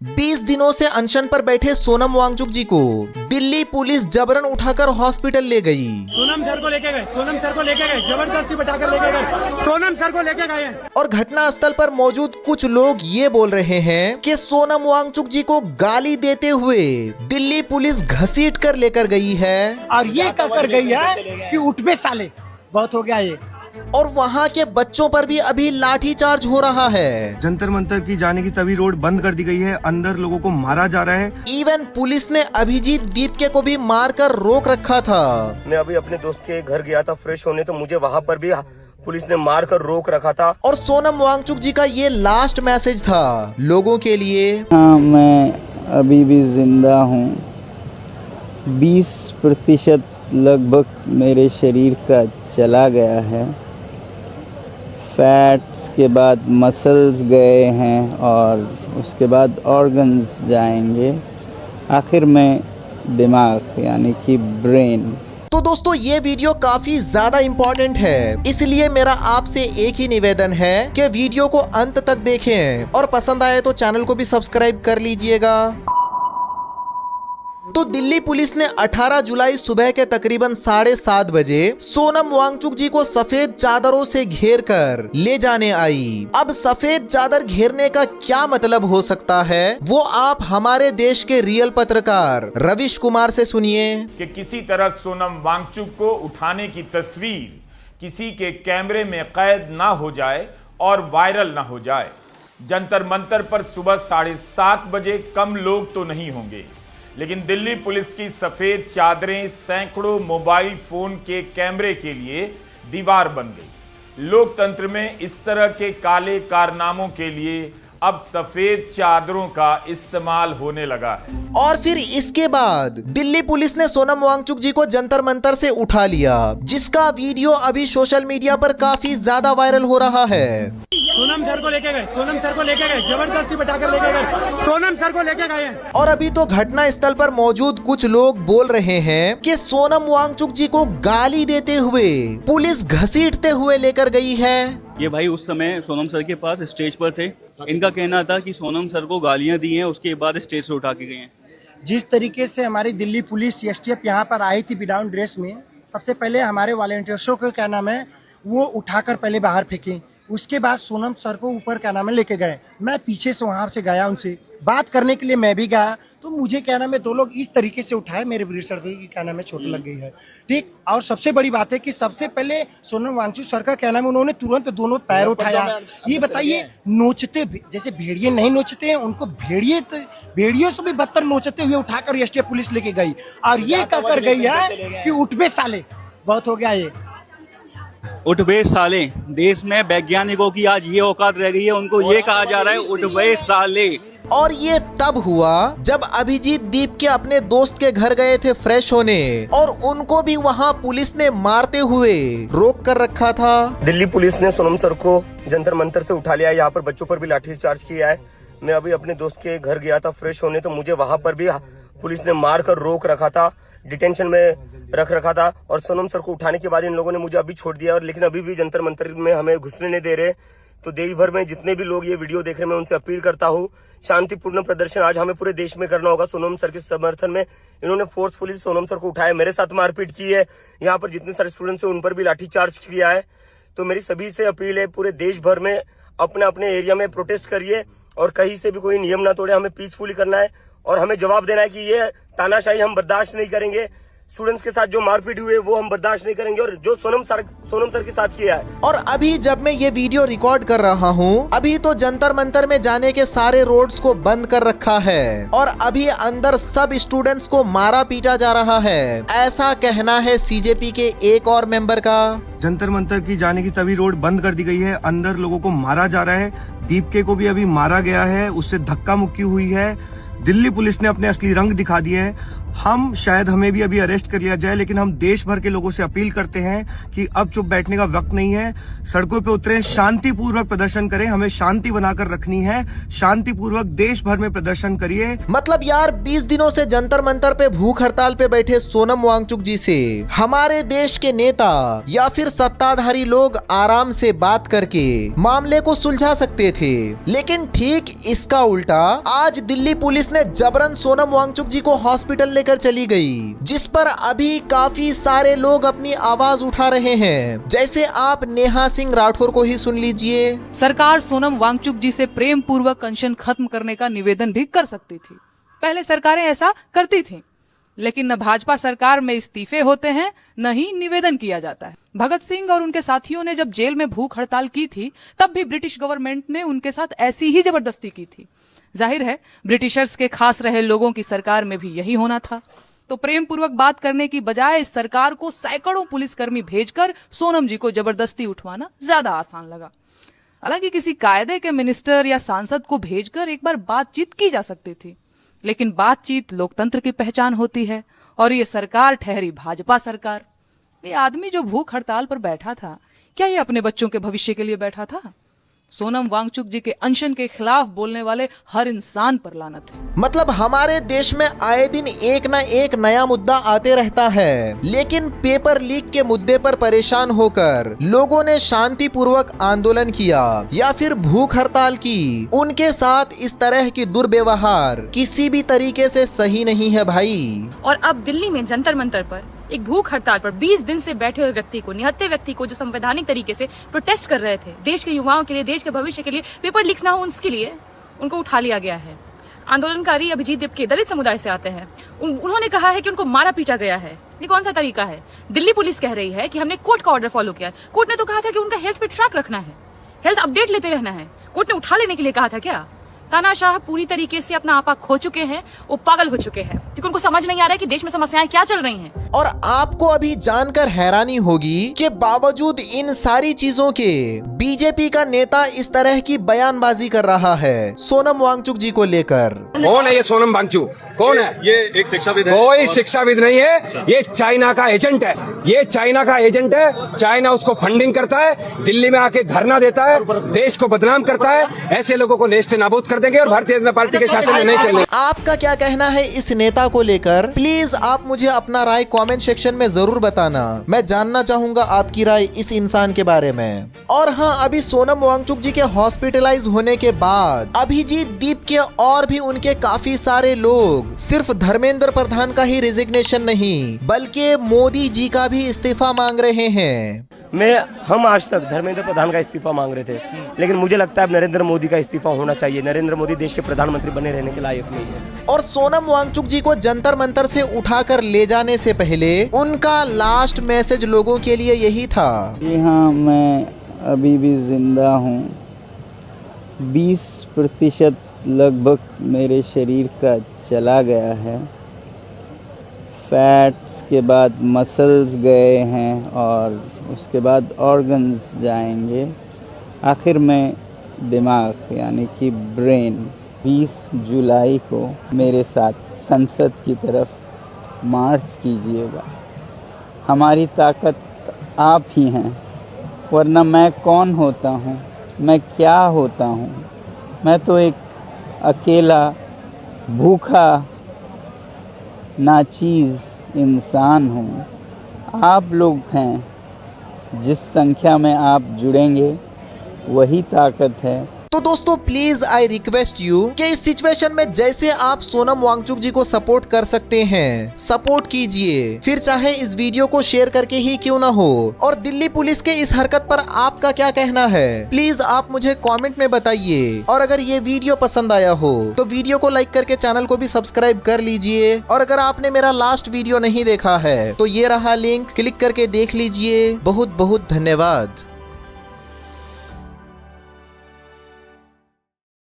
20 दिनों से अनशन पर बैठे सोनम वांगचुक जी को दिल्ली पुलिस जबरन उठाकर हॉस्पिटल ले गई। सोनम सर को लेके गए, जबरदस्ती बैठाकर लेके गए, सोनम सर को लेके गए। और घटना स्थल पर मौजूद कुछ लोग ये बोल रहे हैं कि सोनम वांगचुक जी को गाली देते हुए दिल्ली पुलिस घसीट कर लेकर गई है और ये कर गई है कि उठ बे साले, बहुत हो गया ये। और वहाँ के बच्चों पर भी अभी लाठीचार्ज हो रहा है। जंतर मंतर की जाने की सभी रोड बंद कर दी गई है, अंदर लोगों को मारा जा रहा है। इवन पुलिस ने अभिजीत दीपके को भी मारकर रोक रखा था। मैं अभी अपने दोस्त के घर गया था फ्रेश होने, तो मुझे वहाँ पर भी पुलिस ने मार कर रोक रखा था। और सोनम वांगचुक जी का ये लास्ट मैसेज था लोगों के लिए। हाँ, मैं अभी भी जिंदा हूँ। 20% लगभग मेरे शरीर का चला गया है। फैट्स के बाद मसल्स गए हैं और उसके बाद ऑर्गन्स जाएंगे, आखिर में दिमाग यानी कि ब्रेन। तो दोस्तों ये वीडियो काफी ज्यादा इम्पोर्टेंट है, इसलिए मेरा आपसे एक ही निवेदन है कि वीडियो को अंत तक देखें और पसंद आए तो चैनल को भी सब्सक्राइब कर लीजिएगा। तो दिल्ली पुलिस ने 18 जुलाई सुबह के तकरीबन 7:30 बजे सोनम वांगचुक जी को सफेद चादरों से घेर कर ले जाने आई। अब सफेद चादर घेरने का क्या मतलब हो सकता है, वो आप हमारे देश के रियल पत्रकार रविश कुमार से सुनिए। कि किसी तरह सोनम वांगचुक को उठाने की तस्वीर किसी के कैमरे में कैद ना हो जाए और वायरल ना हो जाए। जंतर मंतर पर सुबह 7:30 बजे कम लोग तो नहीं होंगे, लेकिन दिल्ली पुलिस की सफेद चादरें सैकड़ों मोबाइल फोन के कैमरे के लिए दीवार बन गई। लोकतंत्र में इस तरह के काले कारनामों के लिए अब सफेद चादरों का इस्तेमाल होने लगा है। और फिर इसके बाद दिल्ली पुलिस ने सोनम वांगचुक जी को जंतर मंतर से उठा लिया, जिसका वीडियो अभी सोशल मीडिया पर काफी ज्यादा वायरल हो रहा है। सोनम सर को लेके गए, जबरदस्ती बैठाकर लेके गए, सोनम सर को लेके गए। और अभी तो घटना स्थल पर मौजूद कुछ लोग बोल रहे हैं कि सोनम वांगचुक जी को गाली देते हुए पुलिस घसीटते हुए लेकर गई है। ये भाई उस समय सोनम सर के पास स्टेज पर थे। इनका कहना था कि सोनम सर को गालियां दी हैं, उसके बाद स्टेज से उठा के गए हैं। जिस तरीके से हमारी दिल्ली पुलिस एसटीएफ यहाँ पर आई थी विदाउट ड्रेस में, सबसे पहले हमारे वॉलंटियर्सों को क्या नाम है वो उठाकर पहले बाहर फेंके, उसके बाद सोनम सर को ऊपर क्या नाम है लेके गए। मैं पीछे से वहाँ से गया, उनसे बात करने के लिए मैं भी गया, तो मुझे क्या नाम है दो लोग इस तरीके से उठाए, मेरे ब्रीड सर की क्या नाम है चोट लग गई है। ठीक, और सबसे बड़ी बात है कि सबसे पहले सोनम वांगचुक सर का क्या नाम है उन्होंने तुरंत दोनों पैर उठाया। ये बताइए, नोचते जैसे भेड़िए नहीं नोचते हैं, उनको भेड़ियों से भी बदतर नोचते हुए उठाकर एसटीएफ पुलिस लेके गई। और ये कर गई है कि उठ बे साले, बहुत हो गया ये। उठ बे साले। देश में वैज्ञानिकों की आज ये औकात रह गई है, उनको ये कहा जा रहा है उठ बे साले। और ये तब हुआ जब अभिजीत दीपके अपने दोस्त के घर गए थे फ्रेश होने, और उनको भी वहाँ पुलिस ने मारते हुए रोक कर रखा था। दिल्ली पुलिस ने सोनम सर को जंतर मंतर से उठा लिया, यहाँ पर बच्चों पर भी लाठीचार्ज किया है। मैं अभी अपने दोस्त के घर गया था फ्रेश होने, तो मुझे वहाँ पर भी पुलिस ने मार कर रोक रखा था, डिटेंशन में रख रखा था। और सोनम सर को उठाने के बाद इन लोगों ने मुझे अभी छोड़ दिया, और लेकिन अभी भी जंतर मंतर में हमें घुसने नहीं दे रहे। तो देश भर में जितने भी लोग ये वीडियो देख रहे हैं, मैं उनसे अपील करता हूँ, शांतिपूर्ण प्रदर्शन आज हमें पूरे देश में करना होगा। सोनम सर के समर्थन में इन्होंने फोर्सफुली सोनम सर को उठाया, मेरे साथ मारपीट की है, यहाँ पर जितने सारे स्टूडेंट्स हैं उन पर भी लाठीचार्ज किया है। तो मेरी सभी से अपील है, पूरे देश भर में अपने अपने एरिया में प्रोटेस्ट करिए और कहीं से भी कोई नियम ना तोड़े। हमें पीसफुली करना है और हमें जवाब देना है कि ये तानाशाही हम बर्दाश्त नहीं करेंगे। स्टूडेंट्स के साथ जो मारपीट हुई है वो हम बर्दाश्त नहीं करेंगे, और जो सोनम सर के साथ किया है। और अभी जब मैं ये वीडियो रिकॉर्ड कर रहा हूँ, अभी तो जंतर मंतर में जाने के सारे रोड्स को बंद कर रखा है और अभी अंदर सब स्टूडेंट्स को मारा पीटा जा रहा है, ऐसा कहना है सीजेपी के एक और मेंबर का। जंतर मंतर की जाने की सभी रोड बंद कर दी गई है, अंदर लोगों को मारा जा रहा है। दीपके को भी अभी मारा गया है, उससे धक्का मुक्की हुई है। दिल्ली पुलिस ने अपने असली रंग दिखा दिए हैं। हम शायद हमें भी अभी अरेस्ट कर लिया जाए, लेकिन हम देश भर के लोगों से अपील करते हैं कि अब चुप बैठने का वक्त नहीं है, सड़कों पे उतरें, शांतिपूर्वक प्रदर्शन करें, हमें शांति बनाकर रखनी है, शांतिपूर्वक देश भर में प्रदर्शन करिए। मतलब यार 20 दिनों से जंतर मंतर पे भूख हड़ताल पे बैठे सोनम वांगचुक जी से हमारे देश के नेता या फिर सत्ताधारी लोग आराम से बात करके मामले को सुलझा सकते थे, लेकिन ठीक इसका उल्टा आज दिल्ली पुलिस ने जबरन सोनम वांगचुक जी को हॉस्पिटल लेकर चली गई, जिस पर अभी काफी सारे लोग अपनी आवाज उठा रहे हैं। जैसे आप नेहा सिंह राठौर को ही सुन लीजिए। सरकार सोनम वांगचुक जी से प्रेम पूर्वक अनशन खत्म करने का निवेदन भी कर सकती थी। पहले सरकारें ऐसा करती थीं, लेकिन न भाजपा सरकार में इस्तीफे होते हैं न ही निवेदन किया जाता है। भगत सिंह और उनके साथियों ने जब जेल में भूख हड़ताल की थी, तब भी ब्रिटिश गवर्नमेंट ने उनके साथ ऐसी ही जबरदस्ती की थी। जाहिर है ब्रिटिशर्स के खास रहे लोगों की सरकार में भी यही होना था। तो प्रेम पूर्वक बात करने की बजाय इस सरकार को सैकड़ों पुलिसकर्मी भेजकर सोनम जी को जबरदस्ती उठवाना ज्यादा आसान लगा। हालांकि किसी कायदे के मिनिस्टर या सांसद को भेजकर एक बार बातचीत की जा सकती थी, लेकिन बातचीत लोकतंत्र की पहचान होती है और ये सरकार ठहरी भाजपा सरकार। ये आदमी जो भूख हड़ताल पर बैठा था, क्या ये अपने बच्चों के भविष्य के लिए बैठा था? सोनम वांगचुक जी के अनशन के खिलाफ बोलने वाले हर इंसान पर लानत है। मतलब हमारे देश में आए दिन एक ना एक नया मुद्दा आते रहता है, लेकिन पेपर लीक के मुद्दे पर परेशान होकर लोगों ने शांतिपूर्वक आंदोलन किया या फिर भूख हड़ताल की। उनके साथ इस तरह की दुर्व्यवहार किसी भी तरीके से सही नहीं है भाई। और अब दिल्ली में जंतर मंतर पर एक भूख हड़ताल पर 20 दिन से बैठे हुए व्यक्ति को, निहत्थे व्यक्ति को, जो संवैधानिक तरीके से प्रोटेस्ट कर रहे थे देश के युवाओं के लिए, देश के भविष्य के लिए, पेपर लीक्स ना हो उसके लिए, उनको उठा लिया गया है। आंदोलनकारी अभिजीत दीप के दलित समुदाय से आते हैं। उन्होंने कहा है कि उनको मारा पीटा गया है। ये कौन सा तरीका है? दिल्ली पुलिस कह रही है कि हमने कोर्ट का ऑर्डर फॉलो किया। कोर्ट ने तो कहा था कि उनका हेल्थ पे ट्रैक रखना है, हेल्थ अपडेट लेते रहना है। कोर्ट ने उठा लेने के लिए कहा था क्या? तानाशाह पूरी तरीके से अपना आपा खो चुके हैं, वो पागल हो चुके हैं, क्योंकि उनको समझ नहीं आ रहा है कि देश में समस्याएं क्या चल रही हैं। और आपको अभी जानकर हैरानी होगी कि बावजूद इन सारी चीजों के बीजेपी का नेता इस तरह की बयानबाजी कर रहा है सोनम वांगचुक जी को लेकर। कौन है ये सोनम वांगचुक? कौन है? ये एक शिक्षाविद है। कोई शिक्षाविद नहीं है, ये चाइना का एजेंट है। ये चाइना का एजेंट है। चाइना उसको फंडिंग करता है, दिल्ली में आके धरना देता है, देश को बदनाम करता है। ऐसे लोगों को नेस्त नाबूद कर देंगे और भारतीय जनता पार्टी के शासन में नहीं चलेंगे। आपका क्या कहना है इस नेता को लेकर? प्लीज आप मुझे अपना राय कमेंट सेक्शन में जरूर बताना। मैं जानना चाहूंगा आपकी राय इस इंसान के बारे में। और हाँ, अभी सोनम वांगचुक जी के हॉस्पिटलाइज होने के बाद अभिजीत दीप के और भी उनके काफी सारे लोग सिर्फ धर्मेंद्र प्रधान का ही रिजिग्नेशन नहीं, बल्कि मोदी जी का भी इस्तीफा मांग रहे हैं। हम आज तक धर्मेंद्र प्रधान का इस्तीफा मांग रहे थे, लेकिन मुझे लगता है अब नरेंद्र मोदी का इस्तीफा होना चाहिए। नरेंद्र मोदी देश के प्रधानमंत्री बने रहने के लायक नहीं है। और सोनम वांगचुक जी को जंतर मंतर से उठाकर ले जाने से पहले उनका लास्ट मैसेज लोगों के लिए यही था। जी हाँ, मैं अभी भी जिंदा हूँ। 20% लगभग मेरे शरीर का चला गया है। फैट्स के बाद मसल्स गए हैं और उसके बाद ऑर्गन्स जाएंगे, आखिर में दिमाग यानी कि ब्रेन। 20 जुलाई को मेरे साथ संसद की तरफ मार्च कीजिएगा। हमारी ताकत आप ही हैं, वरना मैं कौन होता हूँ, मैं क्या होता हूँ? मैं तो एक अकेला भूखा नाचीज़ इंसान हूँ। आप लोग हैं, जिस संख्या में आप जुड़ेंगे वही ताकत है। तो दोस्तों प्लीज आई रिक्वेस्ट यू कि इस सिचुएशन में जैसे आप सोनम वांगचुक जी को सपोर्ट कर सकते हैं, सपोर्ट कीजिए, फिर चाहे इस वीडियो को शेयर करके ही क्यों ना हो। और दिल्ली पुलिस के इस हरकत पर आपका क्या कहना है, प्लीज आप मुझे कमेंट में बताइए। और अगर ये वीडियो पसंद आया हो तो वीडियो को लाइक करके चैनल को भी सब्सक्राइब कर लीजिए। और अगर आपने मेरा लास्ट वीडियो नहीं देखा है तो ये रहा लिंक, क्लिक करके देख लीजिए। बहुत बहुत धन्यवाद।